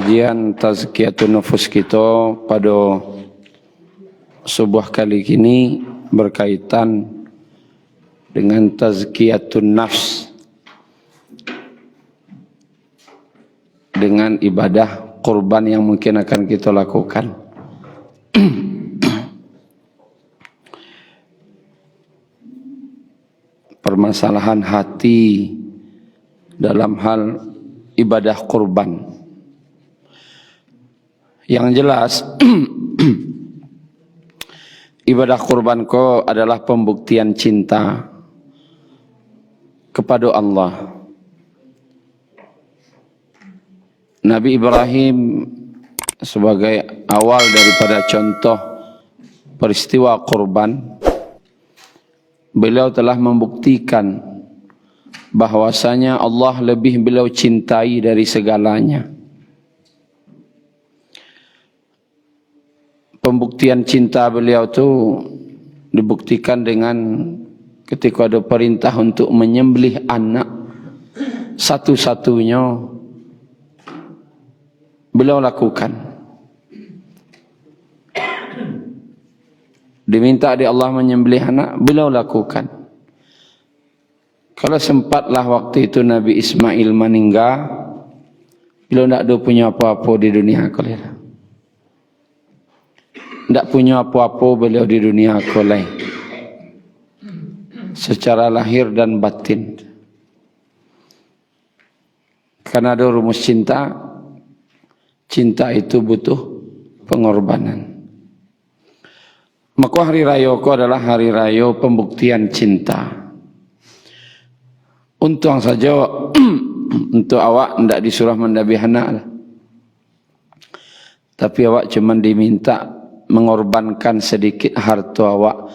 kajian tazkiyatun nufus kita pada sebuah kali ini berkaitan dengan tazkiyatun nafs, dengan ibadah kurban yang mungkin akan kita lakukan. Permasalahan hati dalam hal ibadah kurban. Yang jelas ibadah kurban ko adalah pembuktian cinta kepada Allah. Nabi Ibrahim sebagai awal daripada contoh peristiwa kurban, beliau telah membuktikan bahwasanya Allah lebih beliau cintai dari segalanya. Pembuktian cinta beliau itu dibuktikan dengan ketika ada perintah untuk menyembelih anak satu-satunya, beliau lakukan. Diminta di Allah menyembelih anak, beliau lakukan. Kalau sempatlah waktu itu Nabi Ismail meninggal, beliau tidak ada punya apa-apa di dunia kalian. Tidak punya apa-apa beliau di dunia kalian, secara lahir dan batin. Karena ada rumus cinta, cinta itu butuh pengorbanan. Maka hari raya ko adalah hari raya pembuktian cinta. Untung saja untuk awak tidak disuruh mendabih anak, tapi awak cuma diminta mengorbankan sedikit harta awak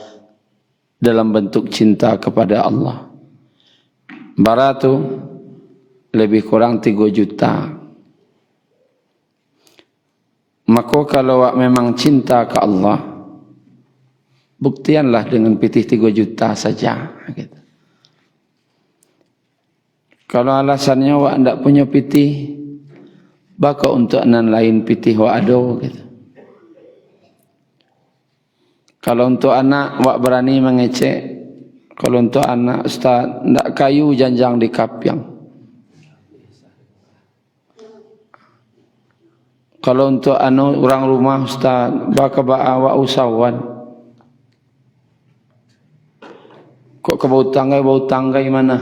dalam bentuk cinta kepada Allah. Bara tu lebih kurang 3 juta. Maka kalau awak memang cinta ke Allah, buktianlah dengan pitih 3 juta saja gitu. Kalau alasannya awak tidak punya pitih, baka untuk anak lain pitih awak ada gitu. Kalau untuk anak awak berani mengecek, kalau untuk anak ustaz tidak kayu janjang di kapiang. Kalau untuk orang rumah ustaz baka awak usahawan. Kok ke bau tangga mana?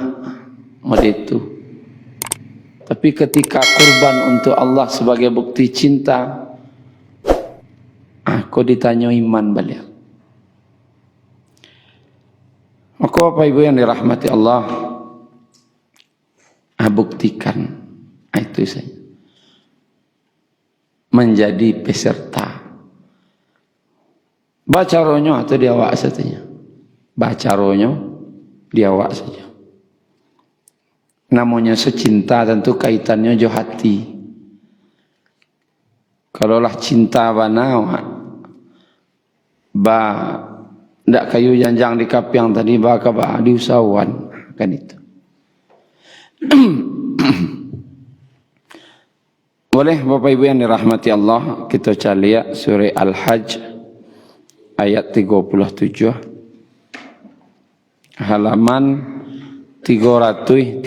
Mod itu. Tapi ketika kurban untuk Allah sebagai bukti cinta, aku ditanya iman beliau. Maka Bapak Ibu yang dirahmati Allah, buktikan itu saja. Menjadi peserta. Baca ronyo atau diawak saja. Baca ronyo diawak saja. Namanya secinta tentu kaitannya jo hati. Kalaulah cinta bana ba ndak kayu janjang di kapiang tadi baka ba diusahawan kan itu. Boleh Bapak Ibu yang dirahmati Allah, kita cari surah Al-Hajj ayat 37 halaman 336.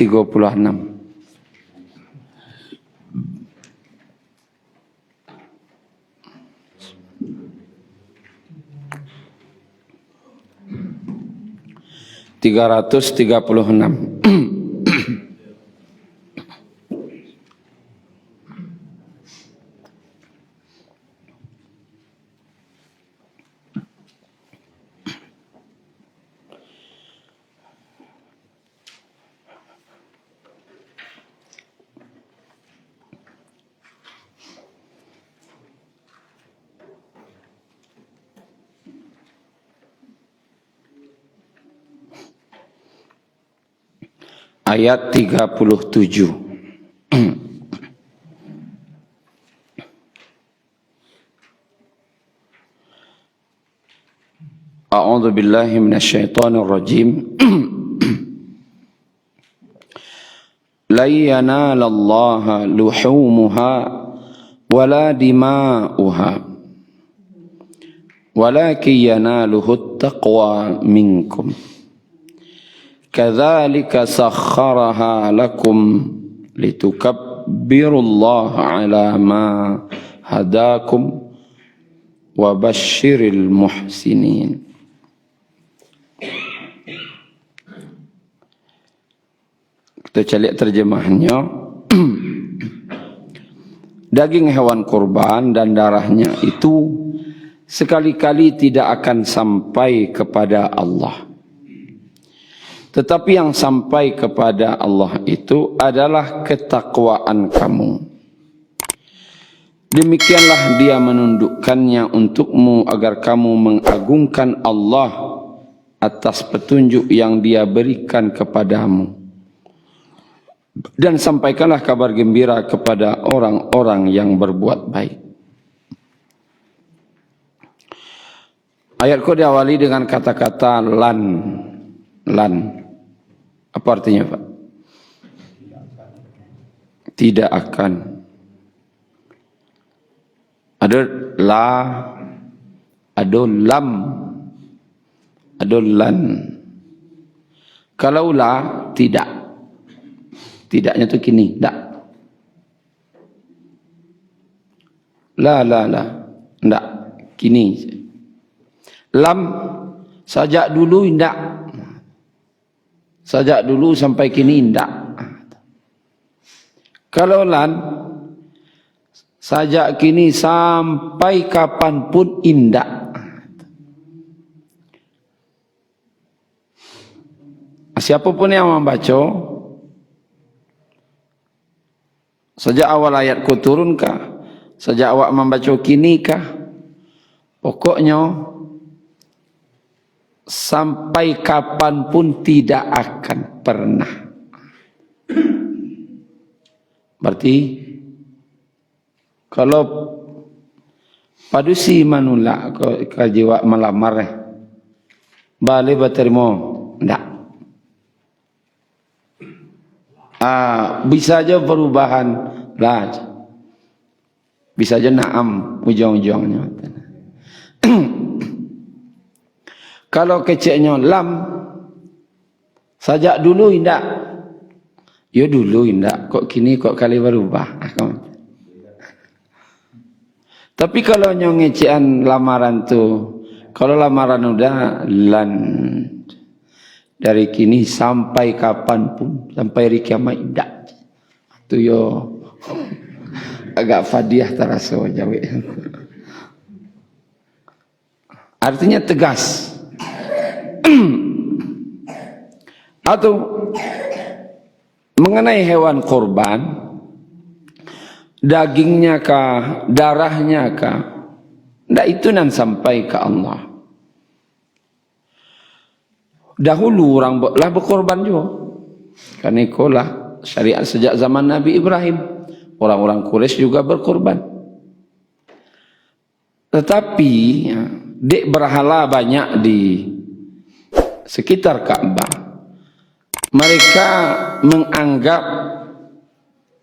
Ayat 37. A'udzu billahi minasyaitonir rajim. La yanalallaha luhumuha wala dima'uha walakin yanaluhu taqwa minkum kadzalika sakhkharaha lakum litukabbirullaha ala ma hadakum wa basyiril muhsinin. Kita cari terjemahannya. Daging hewan kurban dan darahnya itu sekali-kali tidak akan sampai kepada Allah. Tetapi yang sampai kepada Allah itu adalah ketakwaan kamu. Demikianlah Dia menundukkannya untukmu agar kamu mengagungkan Allah atas petunjuk yang Dia berikan kepadamu. Dan sampaikanlah kabar gembira kepada orang-orang yang berbuat baik. Ayatku diawali dengan kata-kata lan. Lan. Apa artinya, Pak? Tidak akan. Ada la, ada lam, ada lan. Kalau la, tidak. Tidaknya tu kini, tak. La, tak. Kini. Lam, sajak dulu, tak. Sajak dulu sampai kini, tak. Kalau lan, sajak kini sampai kapanpun indak. Siapapun yang membaca, sejak awal ayatku turunkah, sejak awak membaca kinikah, pokoknya sampai kapanpun tidak akan pernah. Berarti kalau padusi manula kajiwa melamar balik berterima, tidak. Bisa aja perubahan lah, bisa aja naam ujung-ujungnya. Kalau keceknya lam, sajak dulu indak, ya dulu indak, kok kini kok kali berubah. Tapi kalau nyongecean lamaran tu, kalau lamaran udah lan. Dari kini sampai kapanpun, sampai hari kiamat indah. Itu yo agak fadiah terasa jawi. Artinya tegas. Atau mengenai hewan kurban, dagingnya kah, darahnya kah, ndak itu nan sampai ke Allah. Dahulu orang lah berkorban juga. Karena itulah syariat sejak zaman Nabi Ibrahim. Orang-orang Quraisy juga berkorban. Tetapi dek berhala banyak di sekitar Ka'bah. Mereka menganggap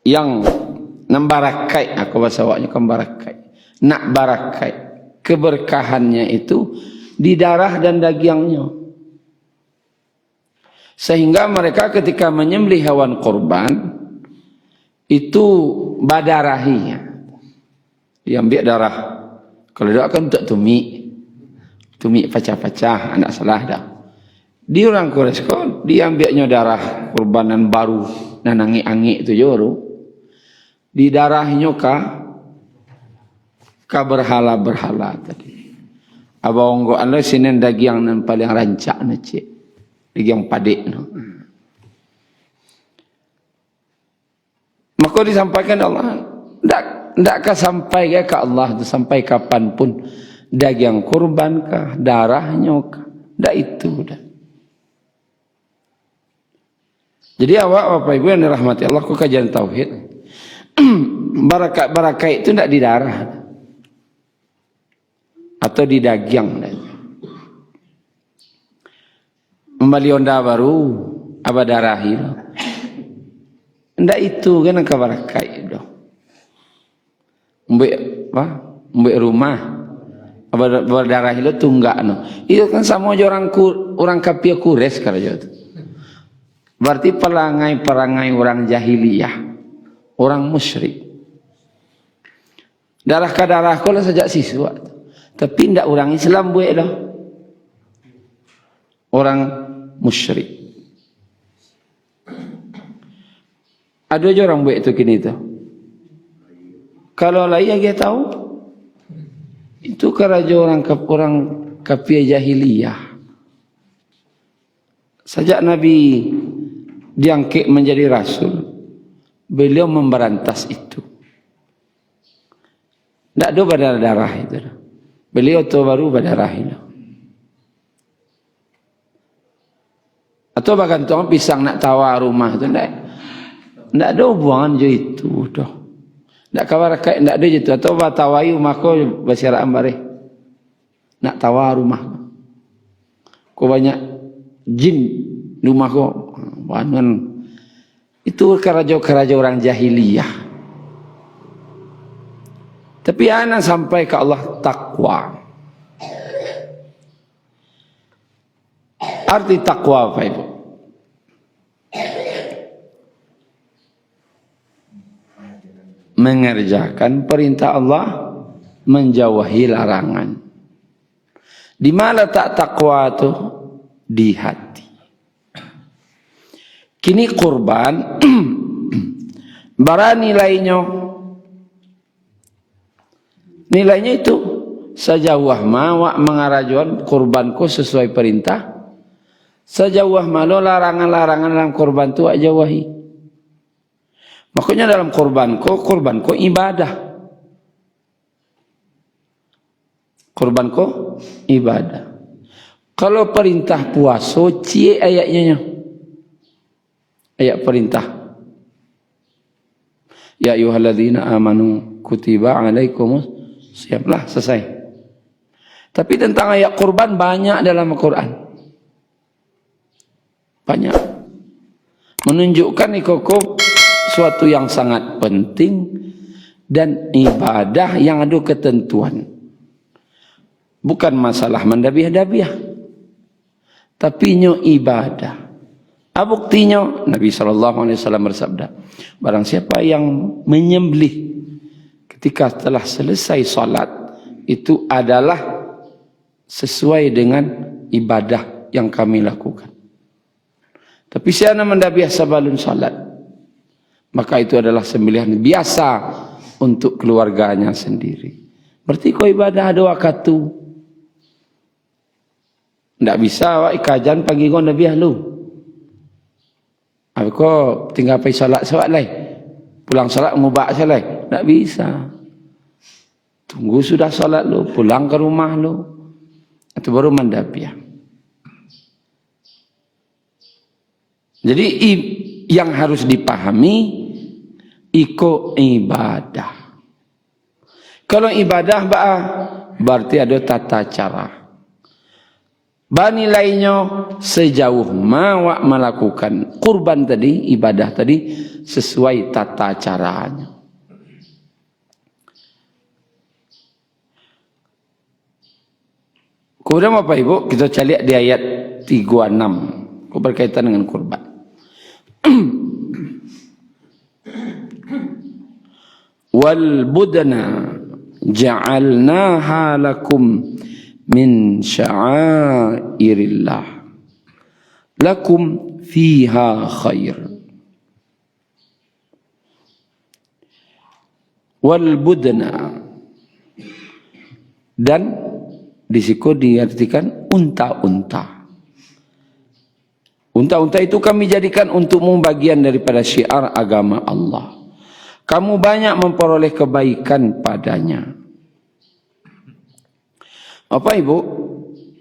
yang nambarakai, aku bahasa awaknya kembarakai, nak barakai, keberkahannya itu di darah dan dagingnya. Sehingga mereka ketika menyembelih hewan kurban itu badarahinya, diambil darah. Kalau dia akan tak tumi pecah-pecah, anak salah dah. Di orang Quraisy kau diambilnya darah kurbanan baru, nanangi-angi itu joro. Di darahnya ka berhala-berhala tadi. Abang go Allah sinen daging yang paling rancak nece. Yang padik no. Maka disampaikan Allah, ndakkah sampai ke Allah itu sampai kapanpun daging kurban kah, darahnya kah, ndak itu dah. Jadi awak Bapak Ibu yang dirahmati Allah, ku kajian tauhid, barakat itu ndak di darah atau di daging. Membeli onda baru, apa darahi? Ndak itu kan angka barakai itu. Mbek apa? Mbek rumah. Berdarah itu tunggak no. Itu kan sama aja orang kafir Quraisy karaja itu. Berarti perangai orang jahiliyah, orang musyrik. Darah ke darah kalau sejak siswa. Tapi tidak orang Islam buat dah. Orang musyrik. Ada aja orang buat itu kini tu. Kalau lain dia tahu. Itu keraja orang kafir jahiliyah. Sejak Nabi diangkat menjadi rasul, beliau memberantas itu. Tidak ada berdarah itu. Beliau tu baru berdarah itu. Atau bahkan tuang pisang nak tawar rumah itu tidak ada hubungan je itu dah. Tak kabar kait tak ada je tu atau batawayu mako basyaraan bareh. Nak tawar rumah. Ko banyak jin rumah ko. Wanan itu keraja orang jahiliyah. Tapi ana sampai ke Allah takwa. Arti takwa apa itu? Mengerjakan perintah Allah, menjauhi larangan. Di mana tak takwa tu? Di hati. Kini kurban bara nilainya itu sejauh ma mengarajuan kurbanku sesuai perintah, sejauh malo larangan-larangan dalam kurban tu jauhi. Makanya dalam kurbanku ibadah. Kurbanku ibadah. Kalau perintah puasa, cie ayatnya. Ayat perintah. Ya ayyuhalladzina amanu kutiba alaikumus siaplah selesai. Tapi tentang ayat kurban banyak dalam Al-Quran. Banyak. Menunjukkan ikut suatu yang sangat penting dan ibadah yang ada ketentuan. Bukan masalah mendabiah-dabiah. Tapi nyo ibadah. Buktinya Nabi SAW bersabda, barang siapa yang menyembelih ketika telah selesai salat itu adalah sesuai dengan ibadah yang kami lakukan. Tapi siapa mendabiah sebelum salat, maka itu adalah sembelihan biasa untuk keluarganya sendiri. Berarti kau ibadah ada waktu. Tidak bisa awak ikajan pagi kau nabiah lu. Apa kau tinggal pergi salat lain. Pulang salat ngubah lain. Tak bisa. Tunggu sudah salat lu, pulang ke rumah lu. Itu baru mendabiah. Jadi yang harus dipahami iko ibadah. Kalau ibadah berarti ada tata cara. Nilainya sejauh mawak melakukan kurban tadi, ibadah tadi sesuai tata caranya. Kemudian Bapak Ibu kita lihat di ayat 36 berkaitan dengan kurban. Wal budna ja'alnaha lakum min sya'airillah lakum fiha khair. Wal budna, dan disiko diartikan unta-unta. Unta-unta itu kami jadikan untuk bagian daripada syiar agama Allah. Kamu banyak memperoleh kebaikan padanya. Apa Ibu?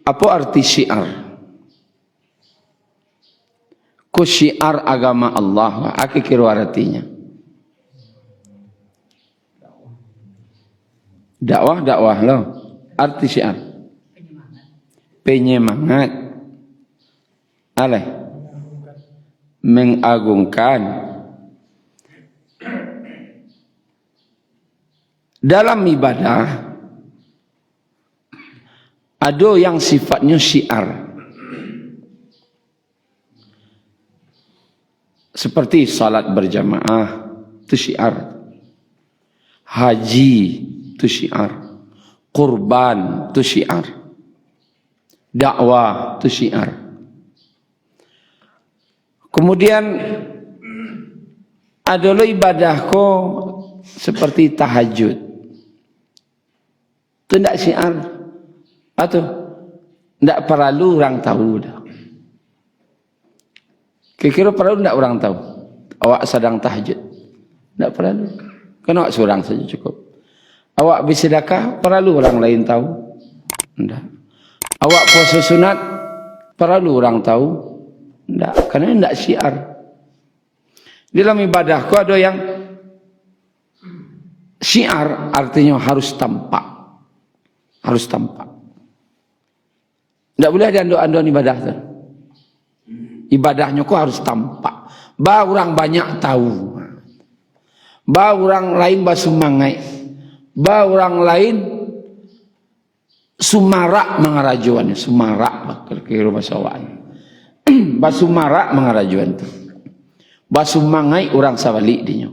Apa arti syiar? Ku syiar agama Allah. Aku kira artinya. Dakwah loh. Arti syiar. Penyemangat. Alay. Mengagungkan. dalam ibadah ada yang sifatnya syiar. Seperti salat berjamaah, itu syiar. Haji, itu syiar. Kurban, itu syiar. Dakwah, itu syiar. Kemudian ada lo ibadahku seperti tahajud. Itu tidak syiar. Atau tidak perlu orang tahu dah. Kira-kira perlu tidak orang tahu awak sedang tahajud? Tidak perlu. Kan awak seorang saja cukup. Awak bersedekah perlu orang lain tahu? Tidak. Awak puasa sunat perlu orang tahu? Tidak. Karena tidak syiar. Di dalam ibadahku ada yang syiar, artinya harus tampak. Harus tampak. Tidak boleh dianduk-anduk ibadah tu. Ibadahnya kok harus tampak. Bah orang banyak tahu. Bah orang lain basumangai. Bah orang lain sumarak mengarajuannya. Sumarak kira-kira bahasa awaknya. Basumarak mengarajuan tu. Basumangai orang sabalik dinya.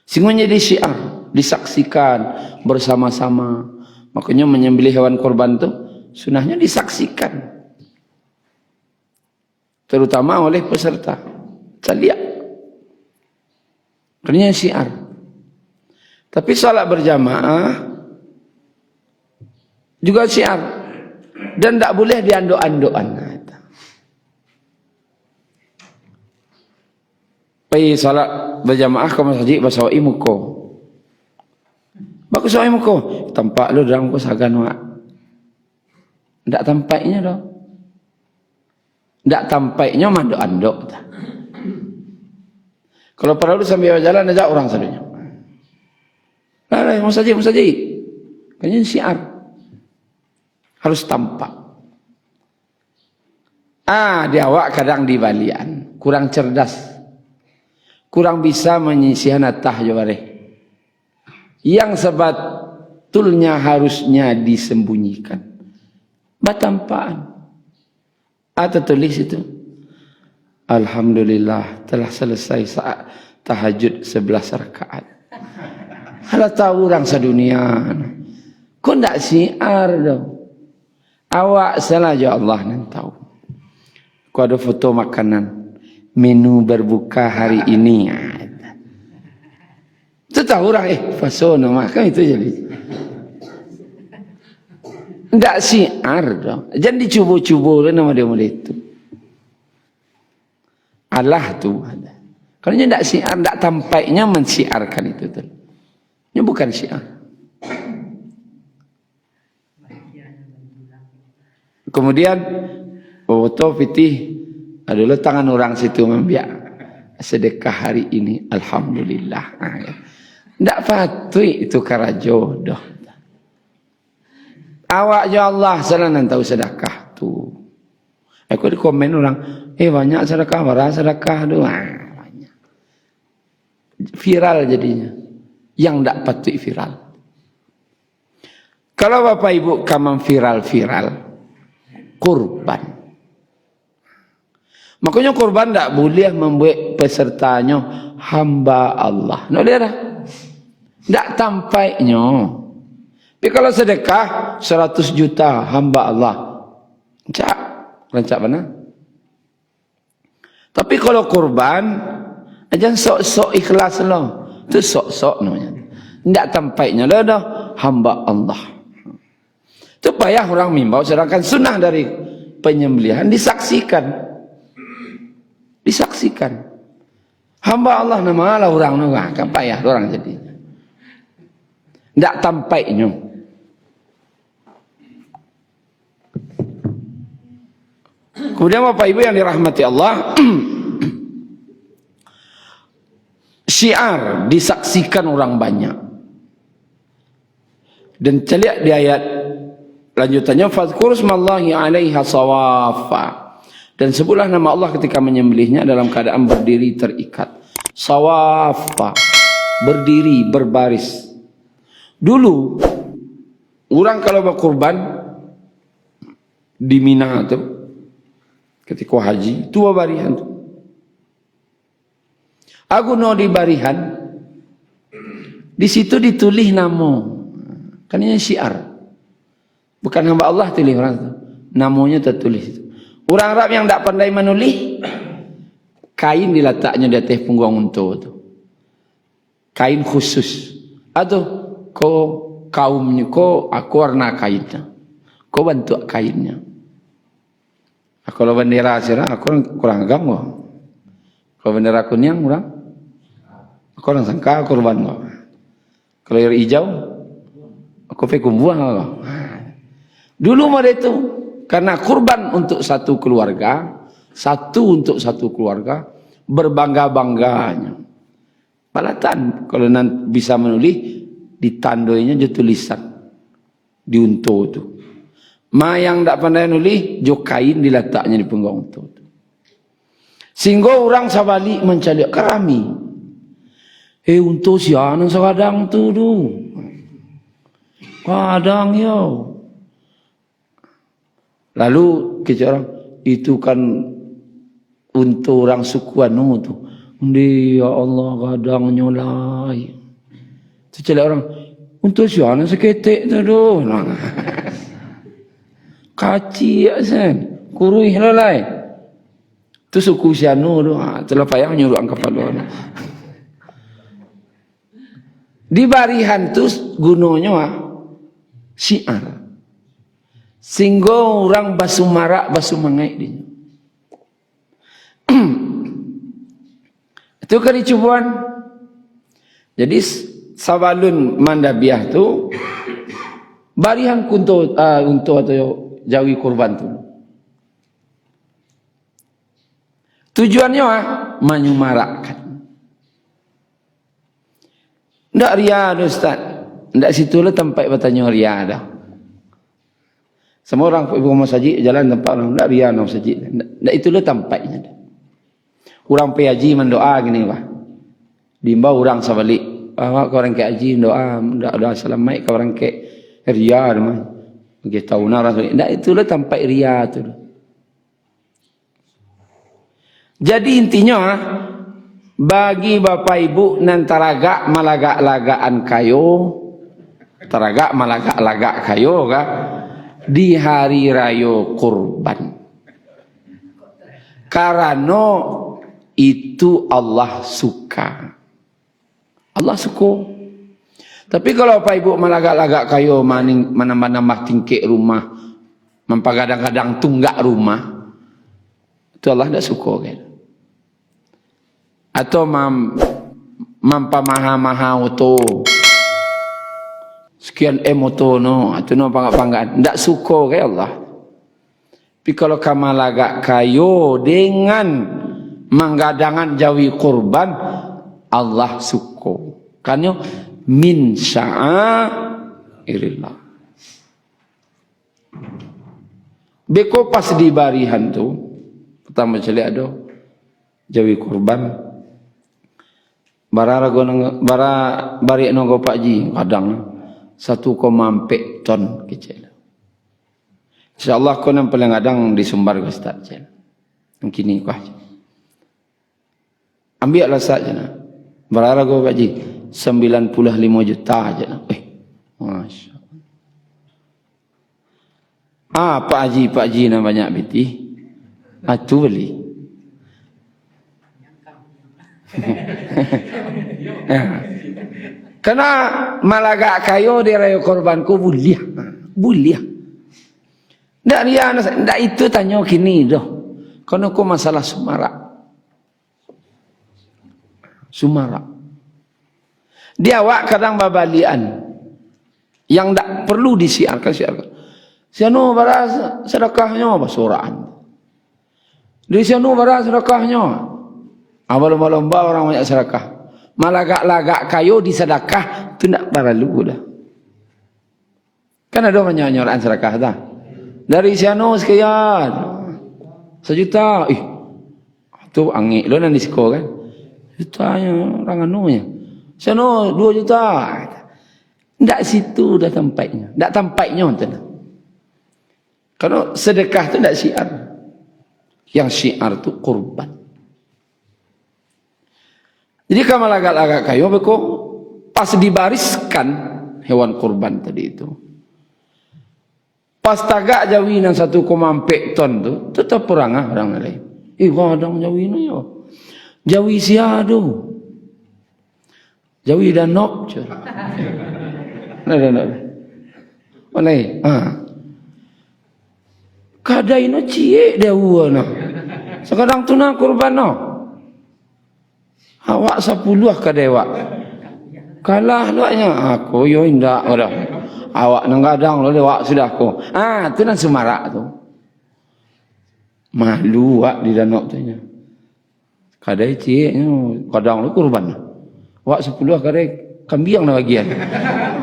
Sehingga jadi syiar, disaksikan bersama-sama. Makanya menyembelih hewan korban tu sunahnya disaksikan. Terutama oleh peserta. Saya lihat. Kerana syiar. Tapi salat berjamaah juga syiar. Dan tak boleh dianduk-andukkan. Pergi salat berjamaah ke masjid basawai muka. Bagus sawai muka. Tampak lu dalam kusagan wak. Tak tampaknya dah. Tak tampaknya manduk-anduk. Kalau perlu sambil jalan ajak orang selalunya. Lah, musajid. Kayaknya syiar. Harus tampak. Di awak kadang di balian. Kurang cerdas. Kurang bisa menyisihan atah jaware. Yang sebetulnya harusnya disembunyikan. Batampaan. Atau tulis itu. Alhamdulillah telah selesai saat tahajud 11 rakaat. Kalau tahu orang sedunia. Kau tak syiar dah. Awak salah ya Allah yang tahu. Kau ada foto makanan. Menu berbuka hari ini. Itu tahu orang fasona makan itu jadi. Tak syiar dah. Jangan dicuba-cuba nama dia mulai itu. Allah tu ada. Kalau dia tak syiar, tak tampaknya mensiarkan itu tu. Ini bukan syiar. Kemudian foto fitih adalah tangan orang situ membiak sedekah hari ini. Alhamdulillah. Tak patut itu kara jodoh. Awak ya Allah salah nan tahu sedekah tu. Aku di komen orang, banyak sedekah, marah sedekah tu. Banyak. Viral jadinya. Yang tak patut viral. Kalau Bapak Ibu kamu viral, kurban. Makanya kurban tak boleh membuat pesertanya hamba Allah. Tak boleh dah. Tak tampaknya. Tapi kalau sedekah 100 juta hamba Allah. Rancak mana? Tapi kalau kurban, jangan sok-sok ikhlas lah. Itu sok-sok namanya. Tak tampaknya dah hamba Allah. Itu payah orang mimbau sedangkan sunnah dari penyembelihan disaksikan. Disaksikan. Hamba Allah nama Allah orang nurang kan payah orang jadi. Tak tampaknya. Kemudian Bapak Ibu yang dirahmati Allah, syiar disaksikan orang banyak. Dan celiak di ayat lanjutannya fadhkur smallahi 'alaiha sawafa. Dan sebutlah nama Allah ketika menyembelihnya dalam keadaan berdiri terikat. Sawafa. berdiri, berbaris. Dulu orang kalau berkurban di Mina tu, ketika haji, tu barihan tu. Aku no di barihan, di situ ditulis nama, kan ini syiar, bukan hamba Allah tulis orang tu, namanya tertulis itu. Orang Arab yang tak pandai menulis, kain diletaknya di atas punggung unta tu, kain khusus. Atau kau kaumnya, kau aku warna kainnya, kau bentuk kainnya. Kalau bendera cerah, aku kurang agama. Kalau bendera kuning kurang, aku orang sangka kurban kau. Kalau yang hijau, aku pekumbuah. Dulu mereka itu karena kurban untuk satu keluarga, berbangga-bangganya. Balatan kalau nanti bisa menulis ditandoinya je tulisan di unta itu. Ma yang tak pandai nulis, jo kain diletaknya di punggung unta itu. Sehingga orang sabalik mencari kerami. Unta siapa sekadang tu tu? Kadang yo. Lalu kita orang itu kan unta orang suku anu tu. Undi ya Allah kadang nyolai. Tu cari orang unta siapa seketek tu tu. Kaci asan, kurui lalai. Tu suku sianu tu, telah payah nyuruh angkat kepala. Di barihan tu gunanya syiar. Sehingga orang basu marak, basu mangai dia. Itu kericuan. Jadi sabalun mandabiah tu barihan untuk atau jawi kurban tu. Tujuannya menyumarakkan. Ndak ria Ustaz. Ndak situlah tempat bertanya ria dah. Semua orang ibu masjid jalan tempat orang ndak ria nak masjid. Ndak itulah tempatnya. Orang pergi haji mendoa gini lah. Diimbau orang sabalik. Awak orang ke haji doa ndak ada selamat ke orang ke ria mah. Bagi tahu nak orang. Ndak itulah tempat ria tu. Jadi intinya bagi bapak ibu nan taragak malagak-lagaan kayo, taragak malagak-lagak kayo kah di hari raya kurban. Karena itu Allah suka. Allah suka. Tapi kalau bapak ibu malagak-lagak kayo menambah-nambah tingkek rumah, mempagadang-gadang tunggak rumah, itu Allah tidak suka kan. Atau mampamaha-maha auto sekian auto no atau no pangkat-pangkat ndak suka ke Allah. Tapi kalau kamu lagak kayo dengan menggadangan jawi kurban Allah suka. Kanyo min sya'airillah. Beko pas di barihan tu pertama kali ada jawi kurban. Bara bari nonggo Pak Ji kadang 1,4 ton kecil. Insyaallah kau yang paling kadang disumbar ke Ustaz je. Mungkin ni kau aja. Ambillah saja nak. Bara go Pak Ji 95 juta aja nak. Masya-Allah. Pak Ji nak banyak biti. Tu beli. Karena malagak kayo di raya korbanku buliah. Ndak dia ndak itu tanya kini doh. Karena ku masalah Sumarak. Dia awak kadang babalian yang ndak perlu disiarkan. Sianu bara sedekahnya basuraan. Di sianu bara sedekahnya. Lomba-lomba orang banyak sedekah. Malagak-lagak kayo di sedekah tu nak perlu dah. Kan ada banyak-banyak sedekah dah. Dari siano sekian 1 juta. Tu angik lo nan disko kan. Jutanya orang anunya. Sono 2 juta. Ndak situ dah tempatnya. Ndak tempatnya tuan. Kalau sedekah tu ndak syiar. Yang syiar tu kurban. Jadi kalau agak-agak kayu beko pas dibariskan hewan kurban tadi itu. Pas tagak jawinan 1,4 ton tu tetap perang orang lain. Kadang jawi ni yo. Jawi siado. Jawi danok je. Nah. Oleh. Kadai no cie dia no. Sekarang tu nak kurban no. Awak 10 kadai awak. Kalah luaknya aku yo indak dah. Awak nang gadang lo awak sudah aku. Tu nan semarak tu. Malu awak di danau tu nya. Kadai cie kadang lo kurban. Awak 10 kadai kambing na bagian.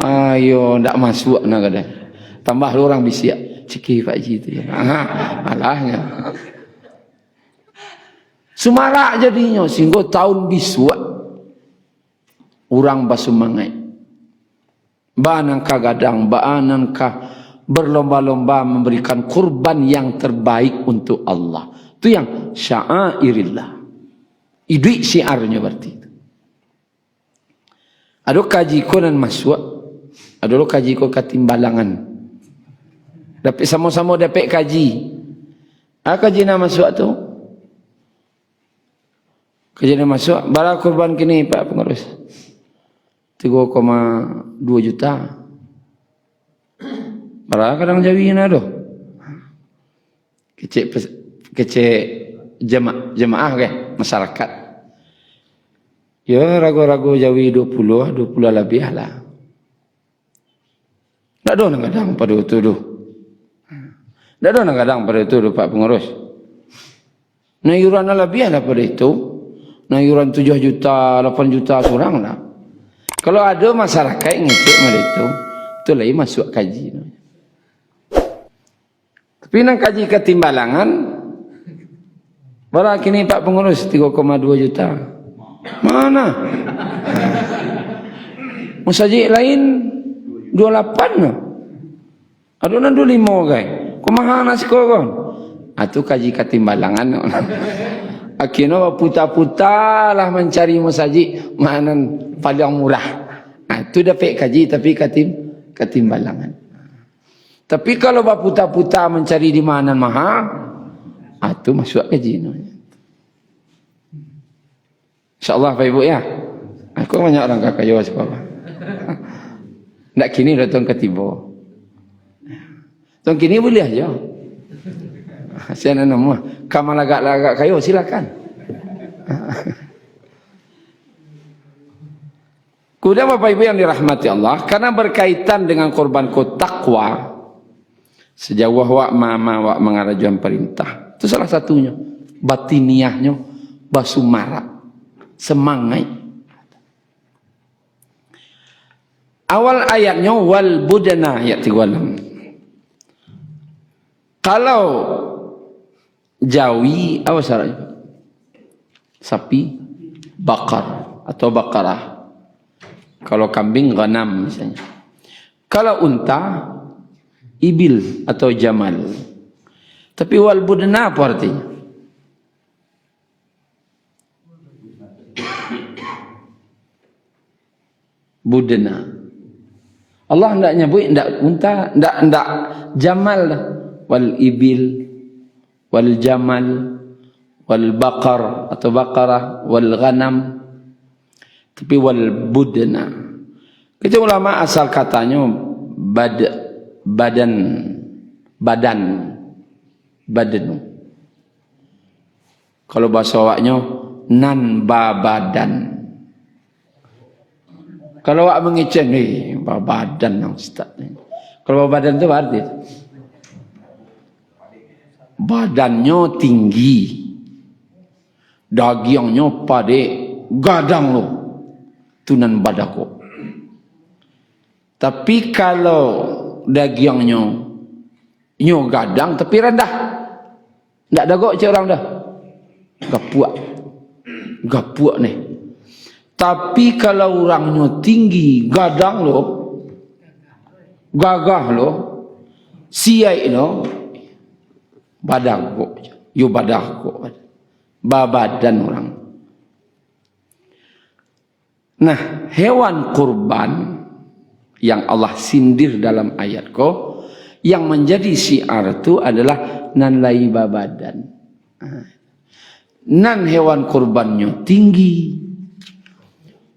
Ayo ndak masuk na kadai. Tambah lu orang bisiak. Ciki Pak Ji tu ya. Malahnya. Semarak jadinya sehingga tahun bisuak orang basumangai. Banangkah gadang, banangkah berlomba-lomba memberikan kurban yang terbaik untuk Allah. Itu yang syairillah. Itu syiarnya berarti itu. Ada kaji ko dan masuk, ada lo kaji ko katimbalangan. Dapat sama-sama dapat kaji. Kaji nama masuk tu. Kaji nama masuk. Bara kurban kini Pak Pengurus. 3,2 juta. Bara kadang jawi na doh. Kecek jemaah ke masyarakat. Ya ragu-ragu jawi 20 lebih lah. Tak ada nak kadang pada itu doh. Tak ada nak kadang pada itu doh Pak Pengurus. Nah iuran lebih lah pada itu. Nah iuran 7 juta, 8 juta kurang lah. Kalau ada masyarakat yang ngecek pada itu lagi masuk kaji. Tapi nang kaji ketimbalangan, berapa kini Pak Pengurus 3,2 juta. Mana? Musajik lain 28 no. Ada nan 25 guys. Kumaha nasi kon? Atu kaji ketimbalangan no. Akhirnya putar-putar lah mencari musajik mana paling murah. Itu dapat kaji tapi ketimbalangan. Tapi kalau putar-putar mencari di mana mahal, itu masuk kaji no. InsyaAllah Pak Ibu ya. Aku banyak orang kakak Jawa sebab. Nak kini dah tahun ketiba. Tahun kini boleh aja. Saya nak nama. Kamu lagak-lagak kayu silakan. Kemudian Bapak Ibu yang dirahmati Allah, karena berkaitan dengan korban takwa, sejauh wak mama wak mengarajuan perintah. Itu salah satunya. Batiniahnya basumarak. Semangat. Awal ayatnya wal budana ayat 36. Kalau jawi apa syaratnya? Sapi, bakar atau bakarah. Kalau kambing ghanam misalnya. Kalau unta ibil atau jamal. Tapi wal budana apa artinya? Budana. Allah hendak nyebut hendak unta, hendak jamal dah. Wal ibil, wal jamal, wal bakar atau bakarah, wal ghanam. Tapi wal budana. Kita ulama asal katanya badan. Kalau bahasa awaknya nan badan. Kalau awak mengecen badan yang ustaz ni. Kalau badan tu berarti badannya tinggi, dagingnya padek, gadang lo, tunan badako. Tapi kalau dagingnya nyo gadang tapi rendah, ndak dagok cik orang dah, gapuak nih. Tapi kalau orangnya tinggi, gadang lo, gagah lo, siai lo, badagko, yo badagko, babadan orang. Nah, hewan kurban yang Allah sindir dalam ayat ko, yang menjadi syiar itu adalah nan lai babadan. Nan hewan kurbannya tinggi,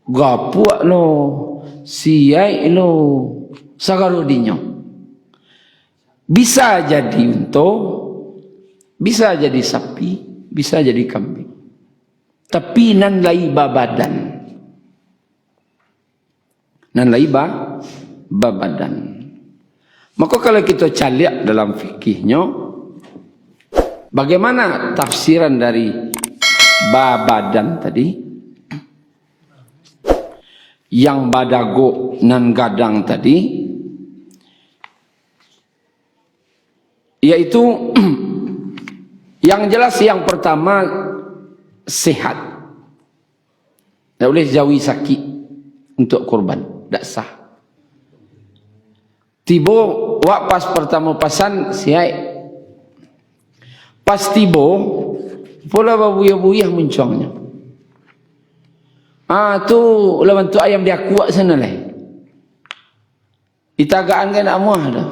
gapuak lo, siai lo, sagarudinyo. Bisa jadi unta, bisa jadi sapi, bisa jadi kambing. Tapi nan lai babadan. Nan lai babadan. Maka kalau kita caliak dalam fikihnya, bagaimana tafsiran dari babadan tadi? Yang badago nan gadang tadi, yaitu yang jelas yang pertama sehat. Tidak boleh jauhi sakit untuk kurban, tidak sah. Tibo wak pas pertama pasan siai, pas tibo pola babuyah-buyah muncungnya. Tu lawan tu ayam dia kuat sana lah. Itagaan kan amuah dah.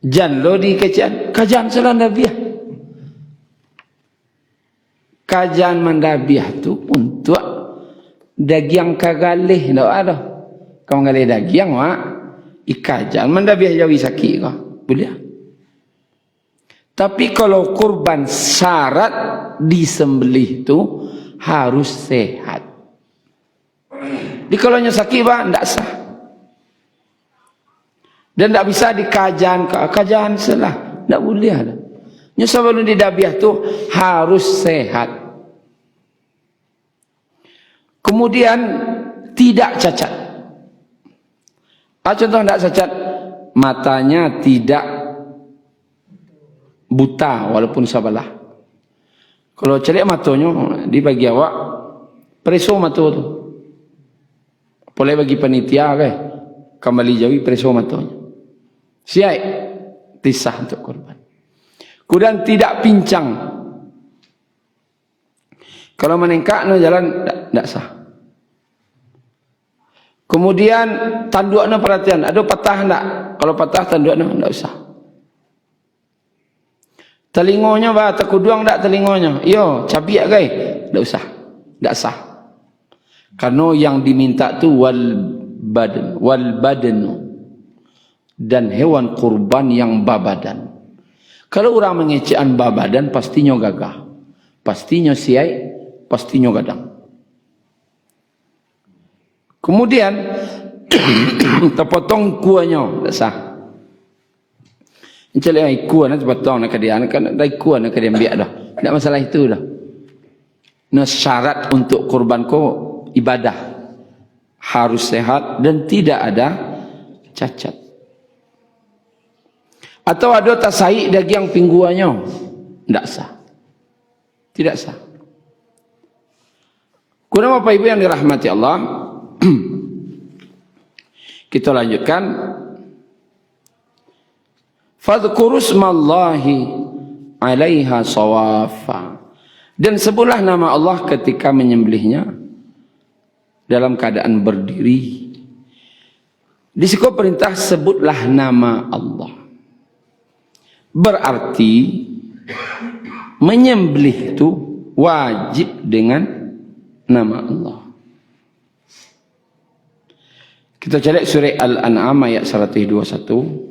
Jan lo di kajian salah nabiah. Kajian mandabiah tu untuk daging kagalih dah ada. Kau ngalih daging wak ikajan mandabiah jawi sakit kau boleh. Tapi kalau kurban syarat disembelih tu harus sehat. Di kalau sakit bah tidak sah. Dan tidak bisa dikajan salah, tidak boleh ada. Nyusah belum didabiah tu harus sehat. Kemudian tidak cacat. Contoh tidak cacat, matanya tidak buta walaupun sabalah. Kalau celik matanya dibagi awak preso mata tu. Boleh bagi panitia ke kembali jauhi preso matanya. Siai tisah untuk korban. Kemudian tidak pincang. Kalau menengkak no jalan tidak sah. Kemudian tanduknya perhatian, ada patah enggak? Kalau patah tanduknya enggak usah. Telingonya bah terkuduang enggak telingonya? Yo, cabiak guys, enggak usah. Enggak sah. Karena yang diminta tu wal badan dan hewan kurban yang babadan. Kalau orang mengecekan babadan pastinya gagah, pastinya siai, pastinya gadang. Kemudian terpotong kuahnya, tak sah. Mencari ai kuah nak terpotong nak dia, kan dai kuah nak dia ambil dah. Tak masalah itu dah. Nah, syarat untuk kurban ko ibadah harus sehat dan tidak ada cacat. Atau ada tasai daging pingguannya, tidak sah. Tidak sah. Kurang Bapak Ibu yang dirahmati Allah. Kita lanjutkan. Fadhkurusmallahi 'alaiha sawafa. Dan sebutlah nama Allah ketika menyembelihnya dalam keadaan berdiri. Di situ perintah sebutlah nama Allah. Berarti menyembelih itu wajib dengan nama Allah. Kita cari surah Al-An'am ayat 121.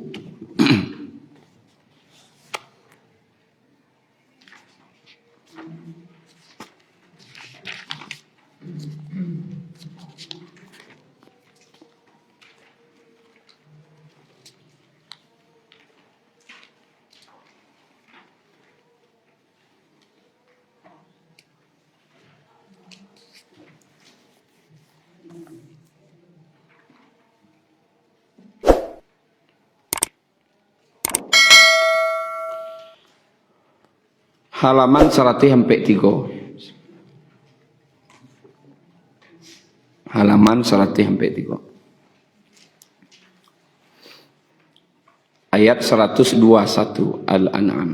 Halaman 100 sampai 3. halaman 103. Ayat 121 Al-An'am.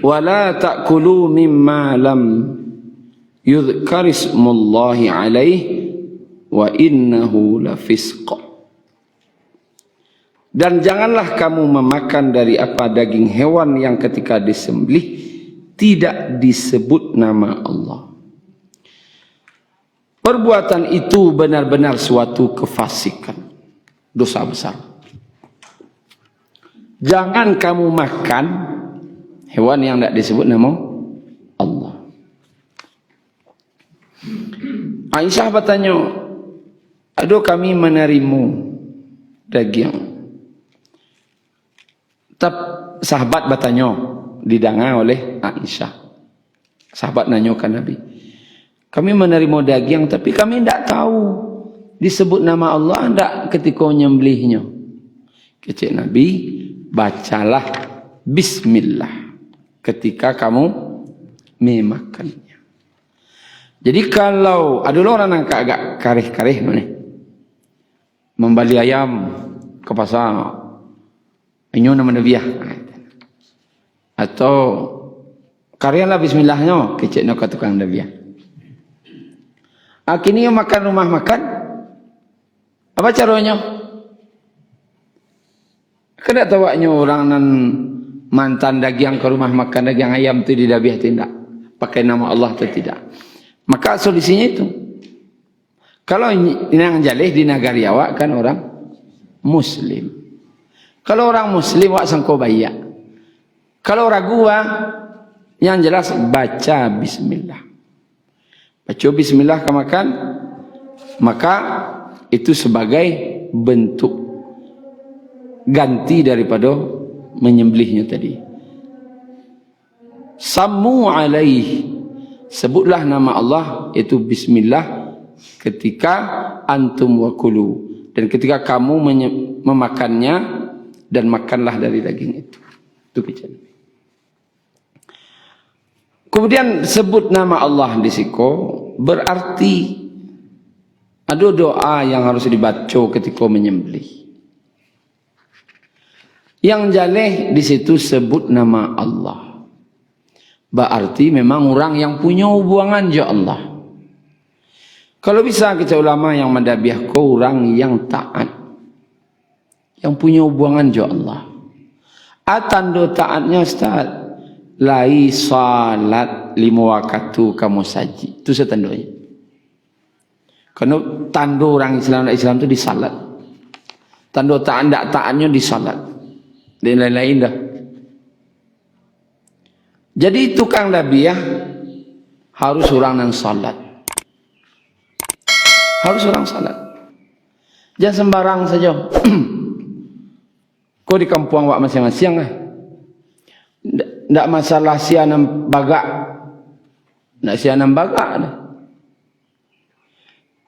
Wala ta'kulu mimma lam yudhkar ismullahi alaih wa innahu lafisq. Dan janganlah kamu memakan dari apa daging hewan yang ketika disembelih tidak disebut nama Allah. Perbuatan itu benar-benar suatu kefasikan, dosa besar. Jangan kamu makan hewan yang tidak disebut nama Allah. Aisyah bertanya, aduh kami menerima daging. Sahabat bertanya, didengar oleh Aisyah. Sahabat nanyakan Nabi, kami menerima daging tapi kami tidak tahu disebut nama Allah tidak ketika menyembelihnya. Kata Nabi, bacalah bismillah ketika kamu memakannya. Jadi kalau ada orang yang agak karih-karih membeli ayam ke pasar, ini nama Nabiah, atau karyalah bismillahnya keceknya ke tukang Nabiah. Kini yang makan rumah makan, apa caranya? Kena tawaknya orang nan mantan daging ke rumah makan daging ayam tu di Nabiah tidak pakai nama Allah atau tidak. Maka solusinya itu. Kalau yang jalih di negari awak kan orang Muslim. Kalau orang Muslim awak sangko bayak. Kalau ragu yang jelas baca bismillah. Baca bismillah ke makan, maka itu sebagai bentuk ganti daripada menyembelihnya tadi. Sammu alaih, sebutlah nama Allah itu bismillah ketika antum wakulu, dan ketika kamu memakannya, dan makanlah dari daging itu. Itu bicara. Kemudian sebut nama Allah di situ berarti ada doa yang harus dibaca ketika menyembelih. Yang jaleh di situ sebut nama Allah. Berarti memang orang yang punya hubungan dengan Allah. Kalau bisa kita ulama yang mendabiah kau orang yang taat, yang punya hubungan dengan Allah. Tanda taatnya Ustaz, lai salat 5 waktu kamu saji. Itu setandanya. Karena tanda orang Islam itu di salat. Tanda taat tidak taatnya di salat. Dan lain-lain dah. Jadi tukang dabiah harus orang yang salat. Harus orang salat. Jangan sembarang saja. Kau di kampung awak masing-masing tidak masalah sianam bagak. Tidak sianam bagak.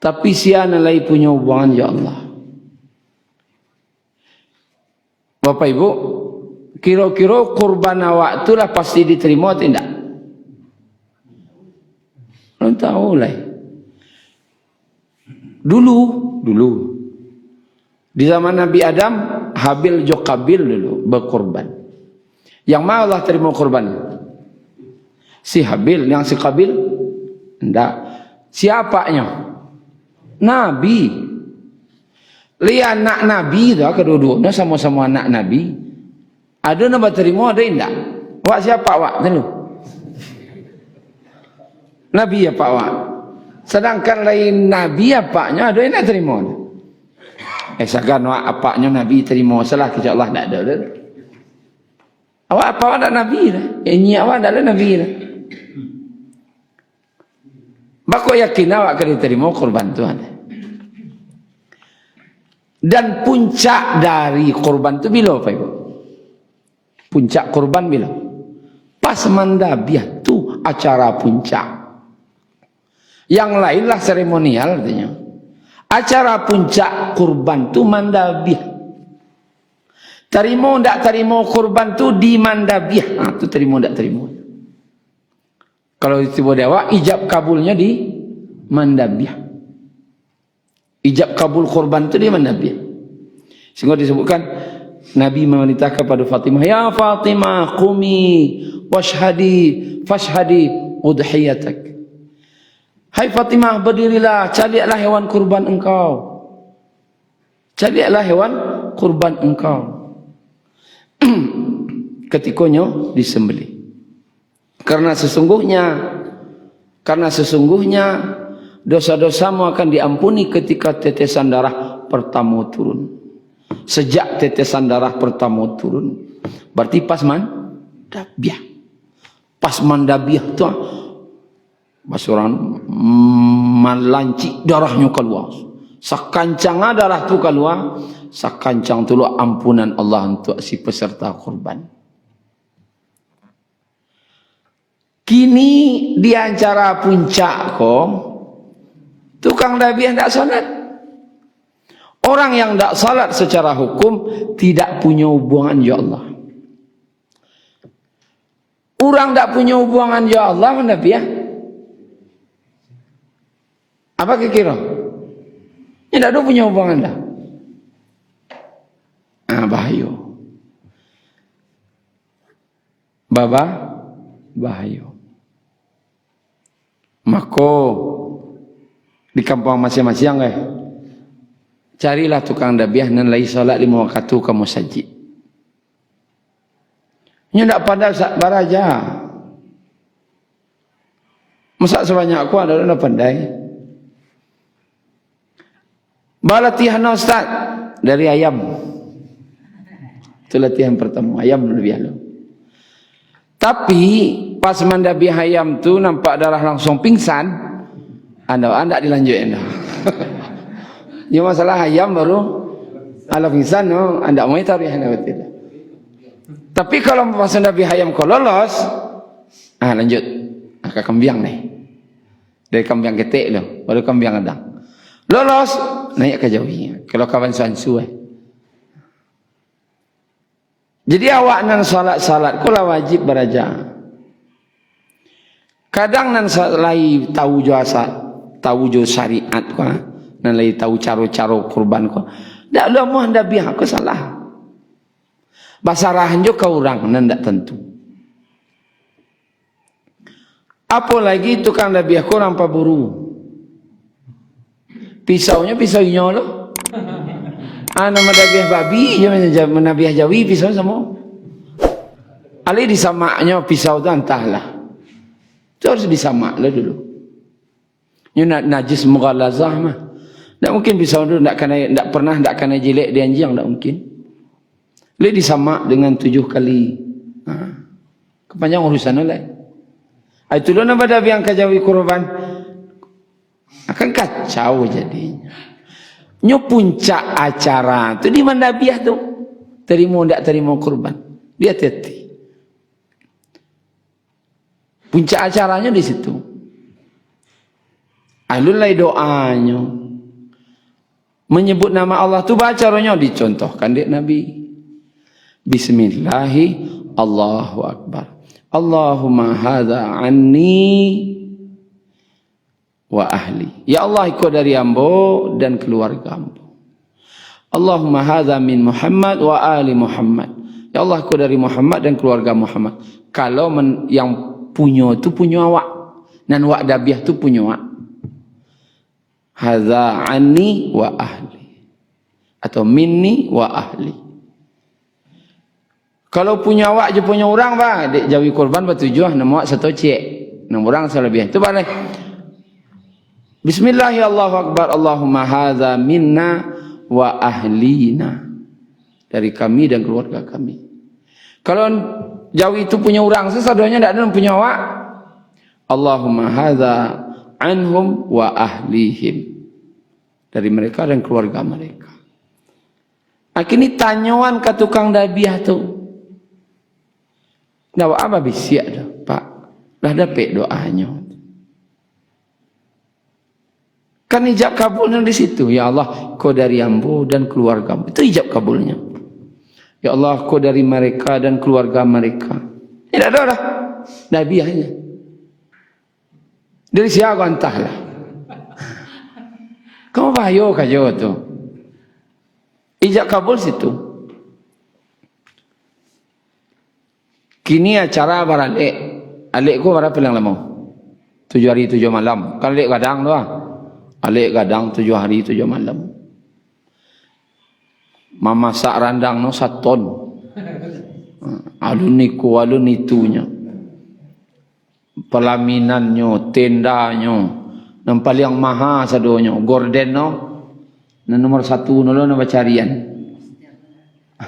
Tapi sianam lagi punya hubungan ya Allah. Bapak Ibu, kira-kira kurban awak itulah pasti diterima atau tidak? Belum tahu lah. Dulu di zaman Nabi Adam, Habil Jokabil dulu berkorban. Yang mana Allah terima korban? Si Habil, yang si Kabil? Tidak. Siapanya? Nabi. Lihat anak Nabi tu, kedua-duanya sama-sama anak Nabi. Ada nama terima, ada tidak? Wak siapa wak? Dulu. Nabi apa wak? Sedangkan lain Nabi apanya ada yang nak terima. Segan wak apanya Nabi terima. Salah kisah Allah tak ada. Awak apa awak tak Nabi lah. Ini awak tak ada Nabi lah. Bako yakin awak kena terima korban Tuhan. Dan puncak dari korban itu bila Pak Ibu? Puncak korban bila? Pas mandabiah tu acara puncak. Yang lainlah seremonial artinya. Acara puncak korban tu mandabiah. Terima tak terima korban tu di mandabiah. Tu terima tak terima. Kalau tiba dewa ijab kabulnya di mandabiah. Ijab kabul korban itu dia mandabiah. Sehingga disebutkan Nabi memerintah kepada Fatimah, ya Fatimah qumi fashhadi udhiyatak. Hai Fatimah, berdirilah, carilah hewan kurban engkau. Carilah hewan kurban engkau. Ketikanya disembelih. Karena sesungguhnya dosa-dosamu akan diampuni ketika tetesan darah pertama turun. Sejak tetesan darah pertama turun. Berarti pas mandabiah. Pas mandabiah tu basuran melanci darahnya keluar. Sakancang darah tu keluar, sakancang tu ampunan Allah untuk si peserta korban. Kini di acara puncak tukang dabiah tak salat. Orang yang tak salat secara hukum tidak punya hubungan ya Allah. Orang tak punya hubungan ya Allah dabiah. Apa kira? Ini tak ada punya hubungan dah. Bahaya. Bahaya. Maka di kampung masing-masing carilah tukang dabiah nan lai salat 5 waktu kamu sajid. Nya ndak pandai baraja. Masa sebanyak aku ada ndak pandai. Balatihan ustaz dari ayam. Itu latihan pertama, ayam lebih halus. Tapi pas mandabiah ayam tu nampak darah langsung pingsan, anda dilanjutin dah. Dia masalah ayam baru ala pingsan, no, anda mau tahu ya anda betul. Tapi kalau pas mandabiah ayam kau lolos, lanjut ke kembiang nih. Dari kembiang ketek lo, baru kembiang ada. Lolos naik ke jauhnya. Kalau kawan sansu Jadi awak nan salat kula wajib beraja. Kadang nan lai tahu jo syariat ko, nan lai tahu cara-cara kurban ko. Dak lama hendak biar aku salah. Basarahan jo ka urang nan dak tentu. Apalagi tukang dabiah ko nampak buru. Pisaunya lo. Nama dabiah babi, dia menabiah jawi pisau sama. Ali disamaknya pisau tu entahlah. Itu harus disamak lah dulu. Ini najis mughalazah mah. Tak mungkin pisau tu tak kena jilek dia anjing, tak mungkin. Ali disamak dengan 7 kali. Kepanjang urusan lain. Itulah nama dabiah yang kajawi kurban. Akan kacau jadinya. Nyo puncak acara tu di mandabiah tu. Terima tak terima kurban. Dia hati-hati. Puncak acaranya di situ. Alulai doanya. Menyebut nama Allah tu baca caranya dicontohkan dek Nabi. Bismillahi Allahu Akbar. Allahumma hadza anni wa ahli. Ya Allah, ikut dari ambo dan keluarga ambo. Allahumma hadza min Muhammad wa ali Muhammad. Ya Allah, ikut dari Muhammad dan keluarga Muhammad. Kalau yang punya tu punya awak, dan wak dabiah tu punya awak. Hadza anni wa ahli. Atau minni wa ahli. Kalau punya awak je punya orang bah, dek jawi korban bertujuh nama awak satu cek. Nama orang selebih. Tu boleh. Bismillahirrahmanirrahim. Allahu Akbar. Allahumma hadza minna wa ahlina. Dari kami dan keluarga kami. Kalau jauh itu punya orang, sesadanya tidak ada punya awak. Allahumma hadza anhum wa ahlihim. Dari mereka dan keluarga mereka. Akhirnya tanyaan ke tukang dabiah tu. Dah apa bisiak dah, Pak? Dah dapat doanya. Kan ijab kabulnya di situ. Ya Allah, kau dari ambo dan keluargamu. Itu ijab kabulnya. Ya Allah, kau dari mereka dan keluarga mereka. Tidak ada dah. Nabi hanya. Dari siapa entahlah. Kamu bayo kajo tu. Ijab kabul situ. Kini acara baralik. Alik ku berapa yang lama? 7 hari 7 malam. Kalau alik gadang tu ah. Alik gadang 7 hari 7 malam. Mamasak randang no 1 ton. Alun niku alun itunya. Pelaminannya, tendanya. Yang paling mahal sadonya, gorden no. Dan nomor 1 nolo nama carian.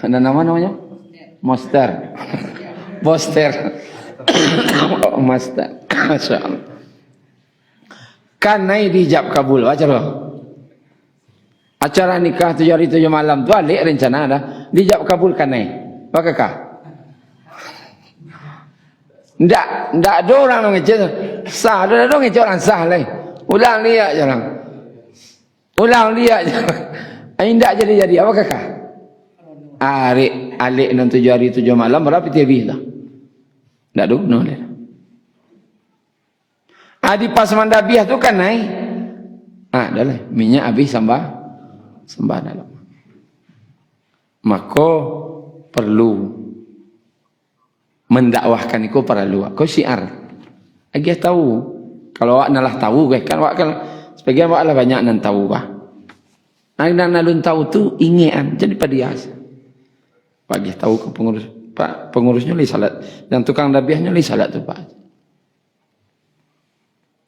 Dan nama namanya? Monster. Monster. Monster. Masyaallah. Kan naik dijab kabul baca loh. Acara nikah 7 hari 7 malam tu alik rencana dah. Dijab kabul kan naik. Bakakah? Ndak ada orang yang ngecek. Sah, ada orang ngecek orang sah lah. Ulang lihat je orang. Ulang lihat je. Ndak jadi-jadi. Apa kakak? Alik 7 hari 7 malam berapa TV lah. Ndak ada guna lah. Di pas mandabiah tu kan naik. Dah lah. Minyak habis sambah dalam. Maka perlu mendakwahkan itu perlu. Kau syiar. Agak tahu. Kalau awak nalah tahu kan awak kan sebagian awak lah banyak nan tahu bah. Nang nalun tahu tu ingean jadi padias. Bagi tahu ke pengurus Pak pengurusnya li salat dan tukang dabiahnya li salat tu Pak.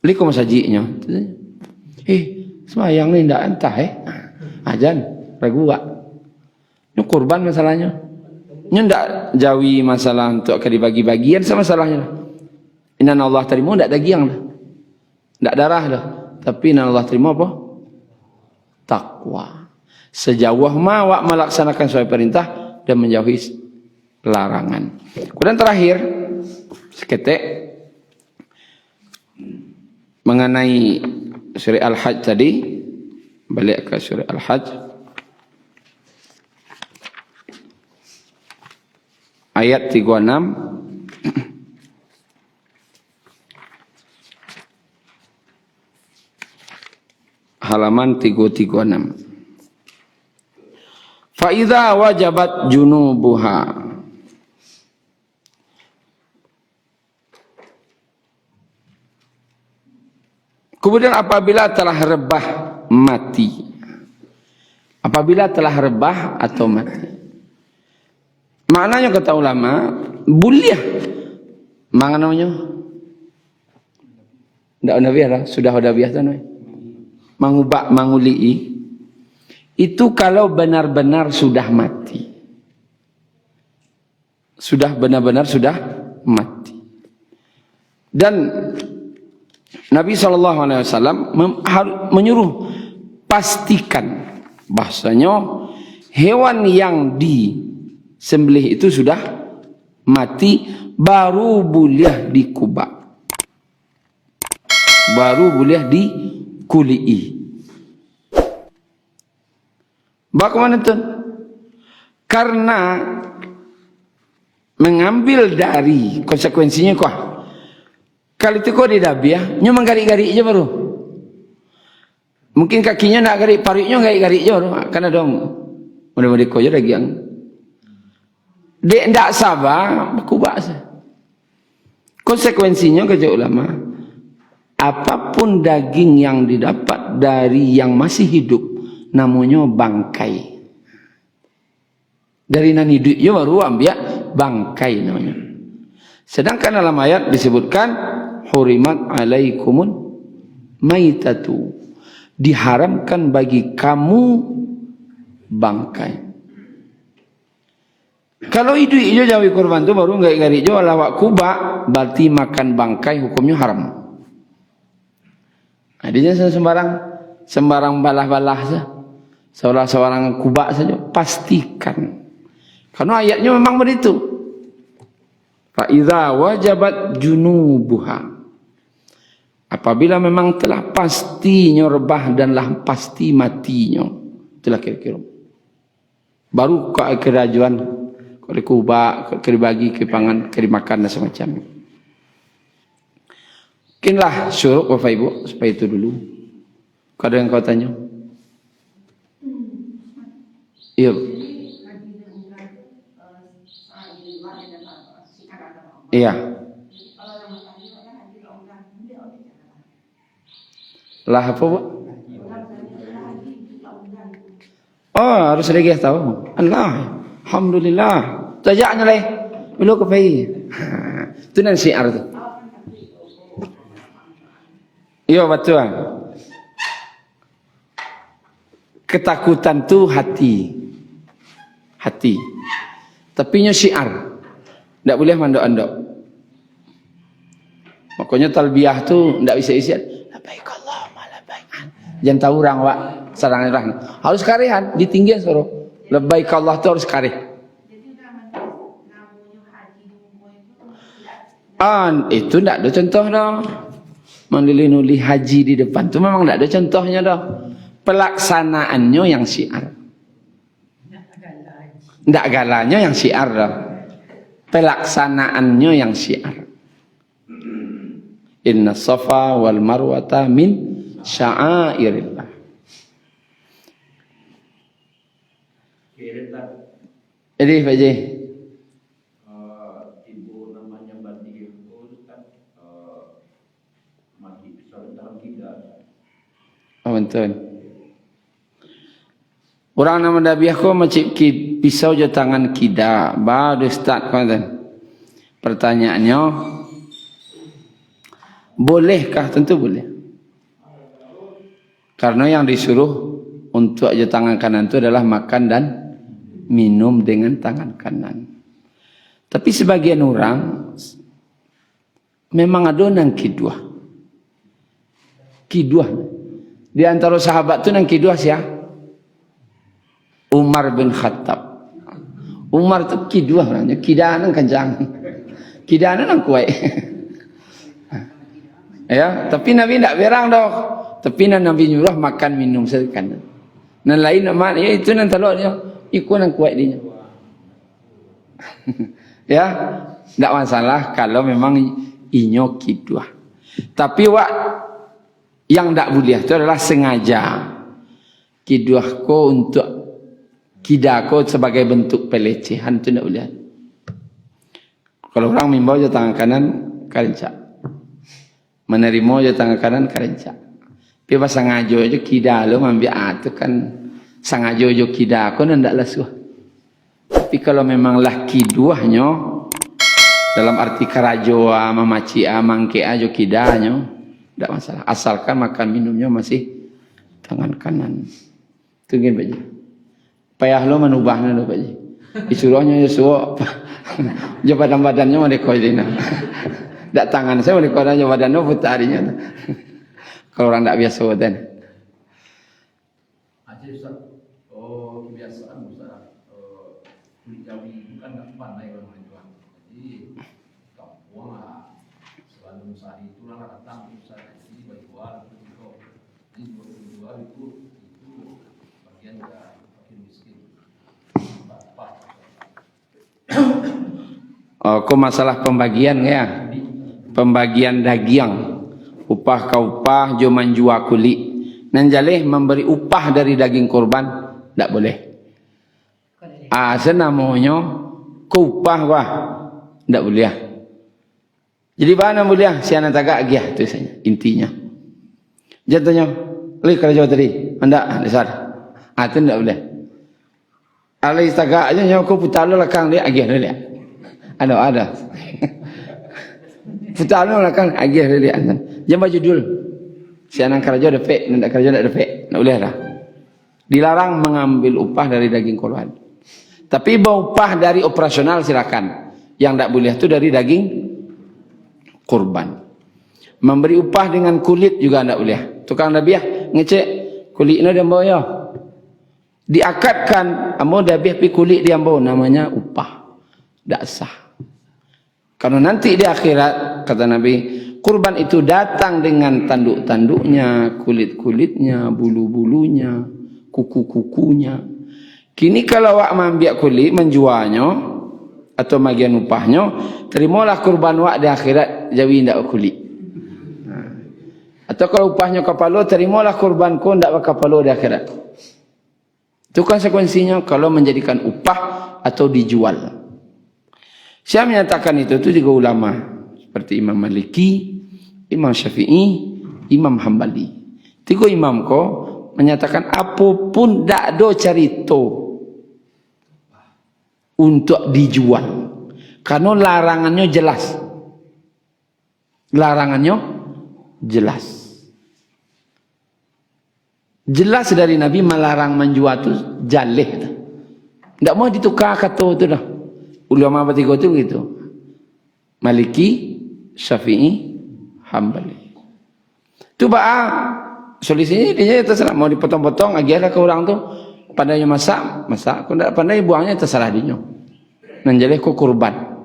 Li ko masajiknya. Semayang ni ndak entah ajan ragu wak. Ini kurban masalahnya. Ini ndak jawi masalah untuk akan dibagi-bagian sama masalahnya. Inna Allah terima ndak daging dah. Ndak darah dah. Tapi inna Allah terima apa? Takwa. Sejauh ma awak melaksanakan sesuai perintah dan menjauhi larangan. Kemudian terakhir seketik mengenai surah Al-Hajj tadi, balik ke surah Al-Hajj ayat 36 halaman 336. Fa idza wajabat junubuha kemudian apabila telah rebah mati. Apabila telah rebah atau mati. Maknanya kata ulama, buliah. Maknanya ndak ada biasa, sudah ada biasa nih. Mengubah mangulii itu kalau benar-benar sudah mati. Sudah benar-benar sudah mati. Dan Nabi SAW menyuruh pastikan bahasanya hewan yang disembelih itu sudah mati baru boleh dikubak. Baru boleh dikulii. Bagaimana tu? Karena mengambil dari konsekuensinya kok. Kalau itu kau di dabiah, nyo menggarik-garik je baru. Mungkin kakinya nak garik, pariknya garik-garik je baru. Karena dong, mudah-mudahan kau je lagi yang dek ndak sabar, berkubak saja. Konsekuensinya kata ulama, apapun daging yang didapat dari yang masih hidup, namanya bangkai. Dari nan hidup je baru ambil bangkai namanya. Sedangkan dalam ayat disebutkan hurimat alaikumun maitatu, diharamkan bagi kamu bangkai. Kalau hidup je jawi korban tu baru garik-garik je lawak kubak, berarti makan bangkai hukumnya haram. Dia sembarang balah-balah saja. Seorang kubak saja pastikan. Karena ayatnya memang begitu. Fa idza wajabat junubuha. Apabila memang telah pastinya rebah danlah pasti matinya. Itulah kira-kira. Baru kau kerajuan, kau dikubak, kau dibagi, kau pangan, kau dimakan dan semacamnya. Mungkinlah syuruk Bapak Ibu supaya itu dulu. Kalau yang kau tanya. Iya. Iya. Lah apa, Bu? Oh, harus lagi tahu. Allah, alhamdulillah. Tajaknya leh. Belum kepai. Itu nan syiar tu. Iya betul. Ketakutan tu hati. Hati. Tapi nya syiar. Tak boleh mandok-andok. Makanya talbiyah tu tak bisa isi. Labbaik Allahumma labbaik. Jangan tahu orang wak sarang orang. Harus karihan ditinggian suruh. Labbaik Allah tu harus karih. Itu tak ada contoh dah. Menuli haji di depan tu memang tak ada contohnya dah. Pelaksanaannya yang syiar. Tak galanya yang syiar dah. Pelaksanaannya yang syiar. Inna safa wal marwata min sya'airillah. Jadi Pak Haji, ibu namanya Badi itu kan mati dalam kita. oh betul. Orang nama dabiah ko macam pisau je tangan kida. Baru start kan. Pertanyaannya, bolehkah? Tentu boleh. Karena yang disuruh untuk je tangan kanan itu adalah makan dan minum dengan tangan kanan. Tapi sebagian orang memang ada nang kidua. Kidua. Di antara sahabat tu nang kidua siapa? Umar bin Khattab. Umar tu kidua orangnya. Kidana kencang. Kidana nang kuat. Ya, tapi Nabi tak berang dah. Tapi Nabi nyuruh makan minum sekan. Nan lain nak ya itu nan telok dia. Ikut nang kuat dia. Ya, tak masalah kalau memang inyo kidua. Tapi wak yang tak boleh itu adalah sengaja. Kidua ko untuk kidako sebagai bentuk pelecehan itu tidak boleh. Kalau orang mimbau je tangan kanan karincak, menerima je tangan kanan karincak. Tapi pas sengaja je kida lo ambil itu kan sengaja je kidako nan tak lasuh. Tapi kalau memang lah kiduahnya dalam arti karajoa, mamacia, mangkea je kidanya tidak masalah. Asalkan makan minumnya masih tangan kanan. Tungguin baca. Payah lo menubahnya lo Pak Ji. Disuruhnya Yesuwa. Je badan-badannya mau dikoidina. Tak tangan saya boleh koidina badannya putarinya. Kalau orang tak biasa kan. Aja Ustaz. Oh, kebiasaan Ustaz. Kulit Jawi bukan tak pandai orang itu. Jadi kampung lah. Selalu Ustaz itu lah datang Ustaz ini baik buat itu. Ini dua itu bagian dari Kau masalah pembagian ya, pembagian daging, upah kau upah, juman jua kulit. Nan jaleh memberi upah dari daging korban, tak boleh. Senamanya kau upah wah, tak boleh. Jadi mana boleh? Siapa tagak dia tu saja intinya. Jatuhnya, lih kalau jawab tadi, anda dasar, itu tak boleh. Alih tagak aja nyawa kau putar lo lakang dia agih dia. Ada. Putar lo lakang agih dia. Jangan baju dulu. Si anak kerja ada fake, nak kerja ada fake. Tak boleh dah. Dilarang mengambil upah dari daging korban. Tapi upah dari operasional silakan. Yang tak boleh tu dari daging korban. Memberi upah dengan kulit juga tak boleh. Tukang dabiah ngecek kulitnya dia bawa ya. Diakatkan amo dabiah pi kulit dia bawa namanya upah. Tak sah. Karena nanti di akhirat kata Nabi, kurban itu datang dengan tanduk-tanduknya, kulit-kulitnya, bulu-bulunya, kuku-kukunya. Kini kalau wak ambil kulit menjualnya atau bagian upahnya, terimalah kurban wak di akhirat jawi ndak kulit. Atau kalau upahnya kepala, terimalah kurban ko ndak kepala di akhirat. Itu konsekuensinya kalau menjadikan upah atau dijual. Saya menyatakan itu tiga ulama seperti Imam Maliki, Imam Syafi'i, Imam Hambali. Tiga imam ko menyatakan apapun tak ada cerita untuk dijual. Karena larangannya jelas. Larangannya jelas. Jelas dari Nabi melarang menjual itu jalih. Tak mau ditukar kata itu dah. Ulama bertiga itu begitu. Maliki, Syafi'i, Hambali. Itu solusinya dia terserah. Mau dipotong-potong, agilah ke orang tu. Pandainya masak. Kalau tak pandai buangnya terserah dia. Nanjalih ko kurban.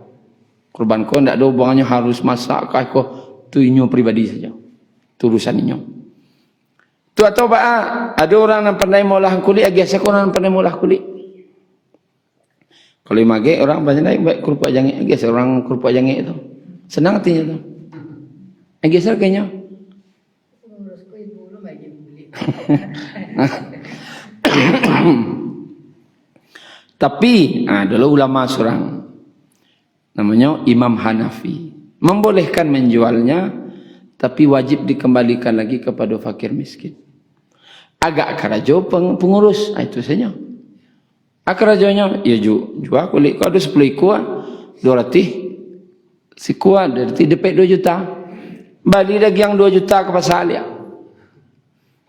Kurban ko tak ada buangnya harus masak. Kau tu inyo pribadi saja. Itu urusan inyo. Tu atau ada orang yang pandai molah kulit, biasa orang yang pandai molah kulit. Kalau image orang banyak naik baik kerupuk jangik, biasa orang kerupuk jangik itu. Senang hatinya tu. Biasa kayaknya. Tapi dulu ulama seorang namanya Imam Hanafi membolehkan menjualnya, tapi wajib dikembalikan lagi kepada fakir miskin. Agak kerajo pengurus, itu saja. Kerajonya, ya jual kulit. Kalau ada 10 ekor, 200 si kuat, berarti dapat 2 juta. Balik daging 2 juta ke pasar dia.